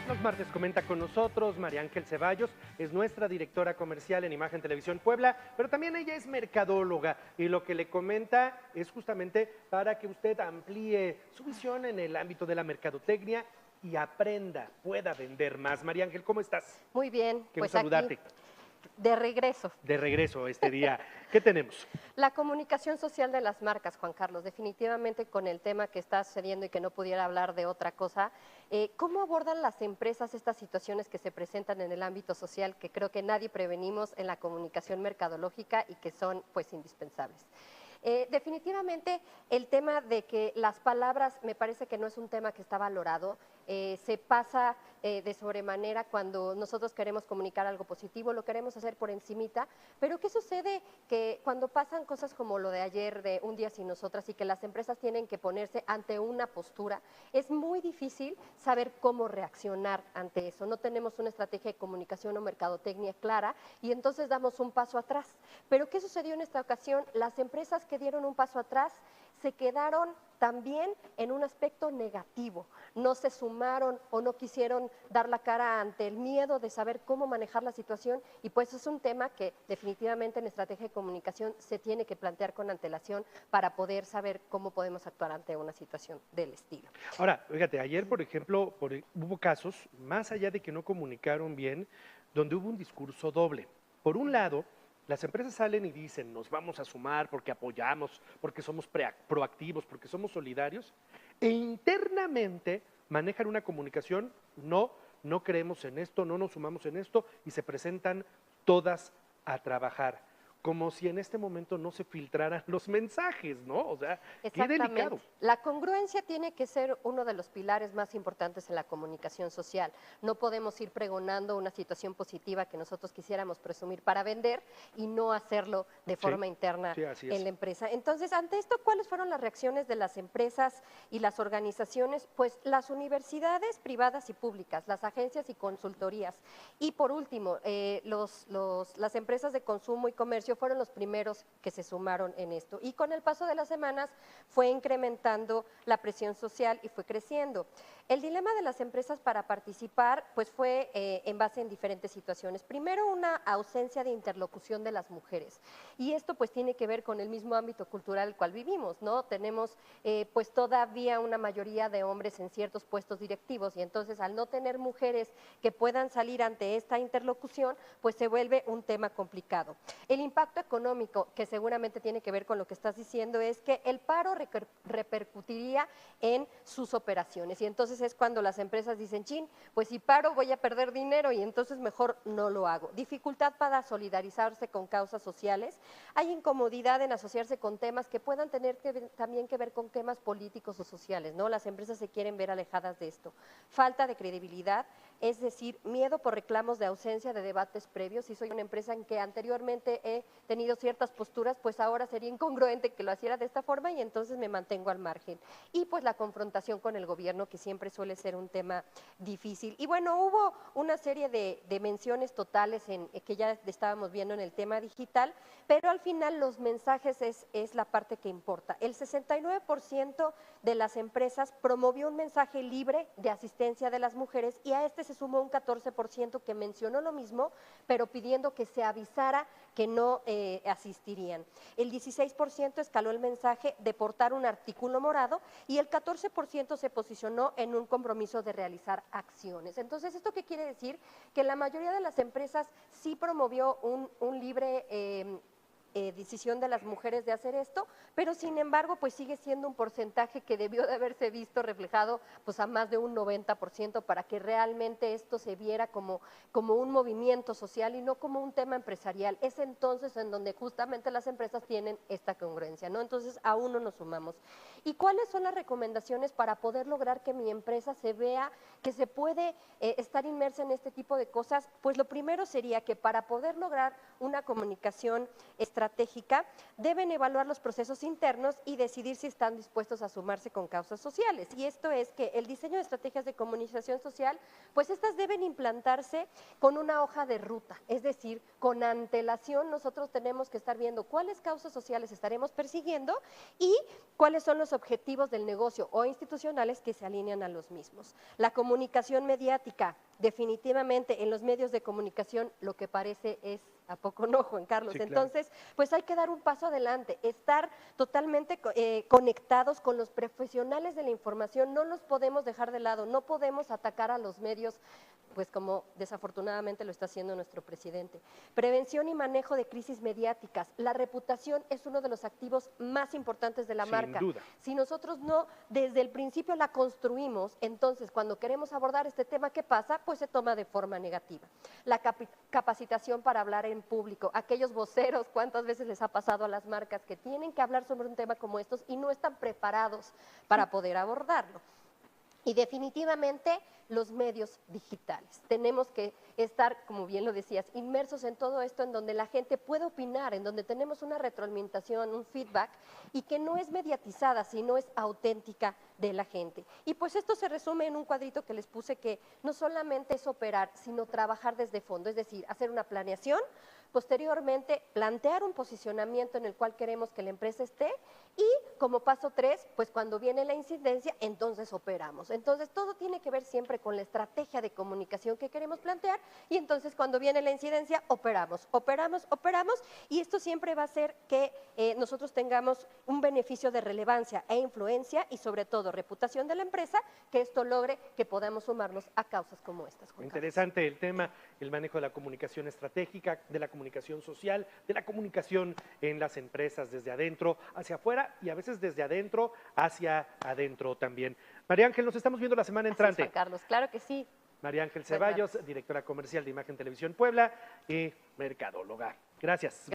Los martes comenta con nosotros María Ángel Ceballos, es nuestra directora comercial en Imagen Televisión Puebla, pero también ella es mercadóloga y lo que le comenta es justamente para que usted amplíe su visión en el ámbito de la mercadotecnia y aprenda, pueda vender más. María Ángel, ¿cómo estás? Muy bien, Quiero pues aquí saludarte de regreso. de regreso este día. ¿Qué tenemos? La comunicación social de las marcas, Juan Carlos, definitivamente con el tema que está sucediendo y que no pudiera hablar de otra cosa, ¿cómo abordan las empresas estas situaciones que se presentan en el ámbito social que creo que nadie prevenimos en la comunicación mercadológica y que son pues indispensables? Definitivamente el tema de que las palabras me parece que no es un tema que está valorado, se pasa de sobremanera cuando nosotros queremos comunicar algo positivo, lo queremos hacer por encimita, pero ¿qué sucede? Que cuando pasan cosas como lo de ayer, de Un Día Sin Nosotras, y que las empresas tienen que ponerse ante una postura, es muy difícil saber cómo reaccionar ante eso. No tenemos una estrategia de comunicación o mercadotecnia clara y entonces damos un paso atrás. Pero ¿qué sucedió en esta ocasión? Las empresas que dieron un paso atrás se quedaron también en un aspecto negativo, no se sumaron o no quisieron dar la cara ante el miedo de saber cómo manejar la situación y pues es un tema que definitivamente en estrategia de comunicación se tiene que plantear con antelación para poder saber cómo podemos actuar ante una situación del estilo. Ahora, fíjate, ayer, por ejemplo, hubo casos, más allá de que no comunicaron bien, donde hubo un discurso doble. Por un lado, las empresas salen y dicen, nos vamos a sumar porque apoyamos, porque somos proactivos, porque somos solidarios, e internamente manejan una comunicación, no, no creemos en esto, no nos sumamos en esto, y se presentan todas a trabajar, como si en este momento no se filtraran los mensajes, ¿no? O sea, qué delicado. Exactamente. La congruencia tiene que ser uno de los pilares más importantes en la comunicación social. No podemos ir pregonando una situación positiva que nosotros quisiéramos presumir para vender y no hacerlo de Sí, forma interna sí, así en es. la empresa. Entonces, ante esto, ¿cuáles fueron las reacciones de las empresas y las organizaciones? Pues las universidades privadas y públicas, las agencias y consultorías. Y por último, las empresas de consumo y comercio fueron los primeros que se sumaron en esto. Y con el paso de las semanas fue incrementando la presión social y fue creciendo. El dilema de las empresas para participar pues fue en base en diferentes situaciones. Primero, una ausencia de interlocución de las mujeres y esto pues tiene que ver con el mismo ámbito cultural el cual vivimos, ¿no? Tenemos pues todavía una mayoría de hombres en ciertos puestos directivos y entonces al no tener mujeres que puedan salir ante esta interlocución pues se vuelve un tema complicado. El impacto económico que seguramente tiene que ver con lo que estás diciendo es que el paro repercutiría en sus operaciones y entonces es cuando las empresas dicen, chin, pues si paro voy a perder dinero y entonces mejor no lo hago. Dificultad para solidarizarse con causas sociales, hay incomodidad en asociarse con temas que puedan tener también que ver con temas políticos o sociales, ¿no? Las empresas se quieren ver alejadas de esto. Falta de credibilidad, es decir, miedo por reclamos de ausencia de debates previos. Si soy una empresa en que anteriormente he tenido ciertas posturas, pues ahora sería incongruente que lo hiciera de esta forma y entonces me mantengo al margen. Y pues la confrontación con el gobierno, que siempre suele ser un tema difícil. Y bueno, hubo una serie de menciones totales que ya estábamos viendo en el tema digital, pero al final los mensajes es la parte que importa. El 69% de las empresas promovió un mensaje libre de asistencia de las mujeres y a este se sumó un 14% que mencionó lo mismo, pero pidiendo que se avisara que no asistirían. El 16% escaló el mensaje de portar un artículo morado y el 14% se posicionó en un compromiso de realizar acciones. Entonces, ¿esto qué quiere decir? Que la mayoría de las empresas sí promovió un libre decisión de las mujeres de hacer esto, pero sin embargo, pues sigue siendo un porcentaje que debió de haberse visto reflejado pues a más de un 90% para que realmente esto se viera como un movimiento social y no como un tema empresarial. Es entonces en donde justamente las empresas tienen esta congruencia, ¿no? Entonces, aún no nos sumamos. ¿Y cuáles son las recomendaciones para poder lograr que mi empresa se vea que se puede estar inmersa en este tipo de cosas? Pues lo primero sería que para poder lograr una comunicación estratégica, deben evaluar los procesos internos y decidir si están dispuestos a sumarse con causas sociales. Y esto es que el diseño de estrategias de comunicación social, pues estas deben implantarse con una hoja de ruta, es decir, con antelación nosotros tenemos que estar viendo cuáles causas sociales estaremos persiguiendo y cuáles son los objetivos del negocio o institucionales que se alinean a los mismos. La comunicación mediática, definitivamente en los medios de comunicación lo que parece es, ¿a poco no, Juan Carlos? Sí, claro. Entonces, pues hay que dar un paso adelante, estar totalmente conectados con los profesionales de la información, no los podemos dejar de lado, no podemos atacar a los medios, pues como desafortunadamente lo está haciendo nuestro presidente. Prevención y manejo de crisis mediáticas. La reputación es uno de los activos más importantes de la marca. Sin duda. Si nosotros no desde el principio la construimos, entonces cuando queremos abordar este tema, ¿qué pasa? Pues se toma de forma negativa. La capacitación para hablar en público. Aquellos voceros, ¿cuántas veces les ha pasado a las marcas que tienen que hablar sobre un tema como estos y no están preparados para poder abordarlo? Y definitivamente los medios digitales. Tenemos que estar, como bien lo decías, inmersos en todo esto, en donde la gente puede opinar, en donde tenemos una retroalimentación, un feedback, y que no es mediatizada, sino es auténtica de la gente. Y pues esto se resume en un cuadrito que les puse que no solamente es operar, sino trabajar desde fondo, es decir, hacer una planeación, posteriormente plantear un posicionamiento en el cual queremos que la empresa esté y como paso 3, pues cuando viene la incidencia, entonces operamos. Entonces todo tiene que ver siempre con la estrategia de comunicación que queremos plantear y entonces cuando viene la incidencia, operamos y esto siempre va a hacer que nosotros tengamos un beneficio de relevancia e influencia y sobre todo reputación de la empresa, que esto logre que podamos sumarnos a causas como estas. Juan Carlos. Interesante el tema, el manejo de la comunicación estratégica, de la comunicación social, de la comunicación en las empresas desde adentro hacia afuera y a veces desde adentro hacia adentro también. María Ángel, nos estamos viendo la semana entrante. Así es, Juan Carlos, claro que sí. María Ángel Ceballos, directora comercial de Imagen Televisión Puebla y mercadóloga. Gracias.